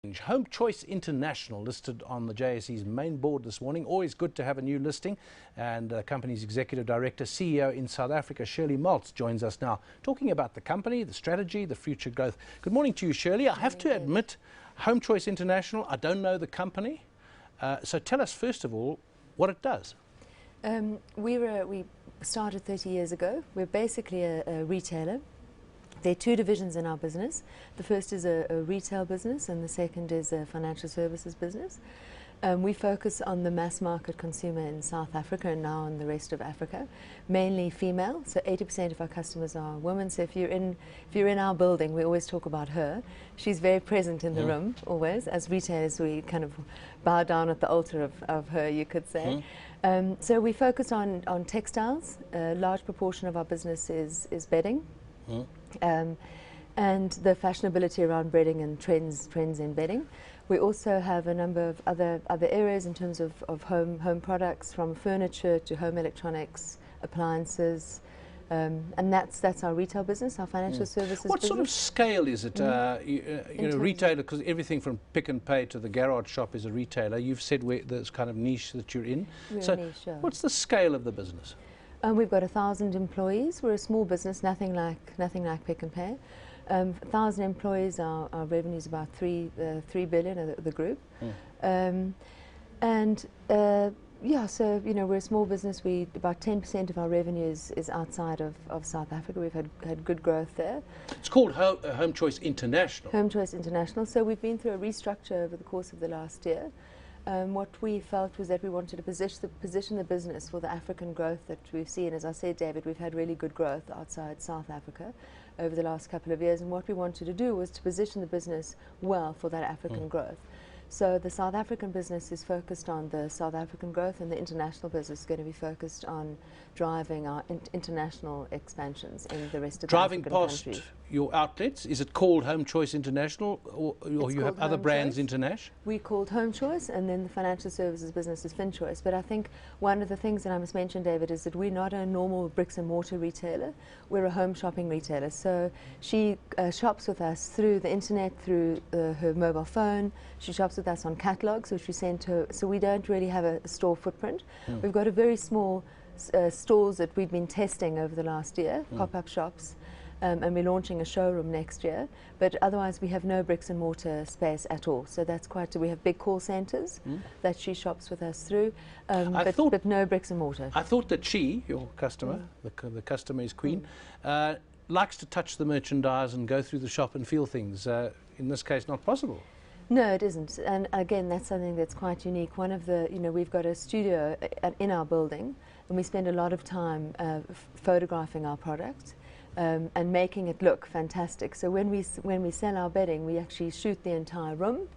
HomeChoice International listed on the JSE's main board this morning. Always good to have a new listing. And the company's Executive Director, CEO in South Africa, Shirley Maltz, joins us now, talking about the company, the strategy, the future growth. Good morning to you, Shirley. I have to admit, HomeChoice International, I don't know the company. So tell us, first of all, what it does. We started 30 years ago. We're basically a retailer. There are two divisions in our business. The first is a retail business and the second is a financial services business. We focus on the mass market consumer in South Africa and now in the rest of Africa, mainly female. So 80% of our customers are women. So if you're in our building, we always talk about her. She's very present in the room always. As retailers, we kind of bow down at the altar of her, you could say. So we focus on textiles. A large proportion of our business is bedding. And the fashionability around bedding and trends in bedding. We also have a number of other areas in terms of home products, from furniture to home electronics, appliances, and that's our retail business, our financial services What business. sort of scale is it? You know, retailer, because everything from Pick and Pay to the garage shop is a retailer. You've said this kind of niche that you're in. We're a niche, yeah. What's the scale of the business? We've got 1,000 employees. We're a small business, nothing like Pick and Pay. 1,000 employees. Our revenue is about 3 billion of the group. Yeah, so you know, we're a small business. About 10% of our revenue is outside of South Africa. We've had good growth there. It's called HomeChoice International. HomeChoice International. So we've been through a restructure over the course of the last year. What we felt was that we wanted to position the business for the African growth that we've seen. As I said, David, we've had really good growth outside South Africa over the last couple of years, and what we wanted to do was to position the business well for that African growth. So the South African business is focused on the South African growth, and the international business is going to be focused on driving our international expansions in the rest of the African countries. Driving past your outlets, is it called HomeChoice International, or you have other brands international? We called HomeChoice, and then the financial services business is FinChoice. But I think one of the things that I must mention, David, is that we're not a normal bricks and mortar retailer. We're a home shopping retailer. So she shops with us through the internet, through her mobile phone. She shops with us on catalogs, which we send to her. So we don't really have a store footprint. We've got a very small stores that we've been testing over the last year, pop-up shops. And we're launching a showroom next year, but otherwise we have no bricks and mortar space at all. So that's we have big call centres that she shops with us through, but no bricks and mortar. I thought that she, your customer, the customer is queen, likes to touch the merchandise and go through the shop and feel things. In this case, not possible. No, it isn't. And again, that's something that's quite unique. One of the, we've got a studio in our building, and we spend a lot of time photographing our product. And making it look fantastic. So when we sell our bedding, we actually shoot the entire room.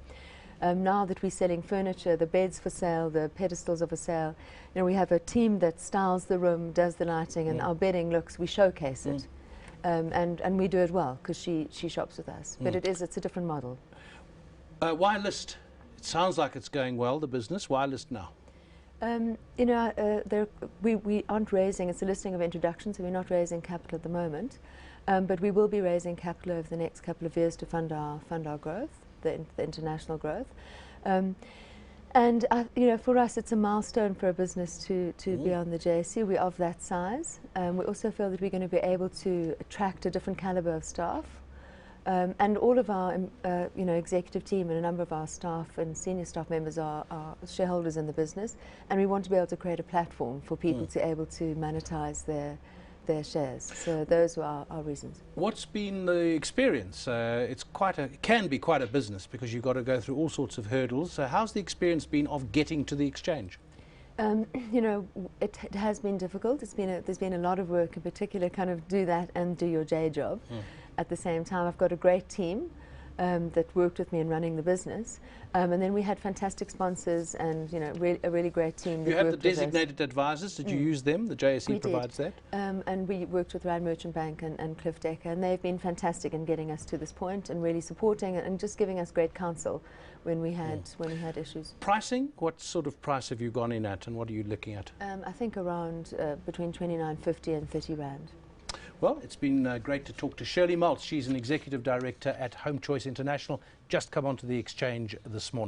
Now that we're selling furniture, the beds for sale, the pedestals are for sale, we have a team that styles the room, does the lighting, and our bedding looks, we showcase it. And we do it well because she shops with us. But it's a different model. Why list? It sounds like it's going well, the business. Why list now? We aren't raising, it's a listing of introduction, so we're not raising capital at the moment, but we will be raising capital over the next couple of years to fund our growth, the international growth. For us, it's a milestone for a business to be on the JSE. We're of that size. We also feel that we're going to be able to attract a different caliber of staff. And all of our executive team and a number of our staff and senior staff members are shareholders in the business, and we want to be able to create a platform for people to be able to monetize their shares. So those are our reasons. What's been the experience? It can be quite a business because you've got to go through all sorts of hurdles. So how's the experience been of getting to the exchange? It has been difficult. There's been a lot of work, in particular, kind of do that and do your day job. At the same time, I've got a great team that worked with me in running the business, and then we had fantastic sponsors and a really great team. You have the designated advisors. Did you use them? The JSE provides that. And we worked with Rand Merchant Bank and Cliff Decker, and they've been fantastic in getting us to this point and really supporting and just giving us great counsel when we had issues. Pricing? What sort of price have you gone in at, and what are you looking at? I think around between 29.50 and 30 Rand. Well, it's been great to talk to Shirley Maltz. She's an executive director at HomeChoice International, just come onto the exchange this morning.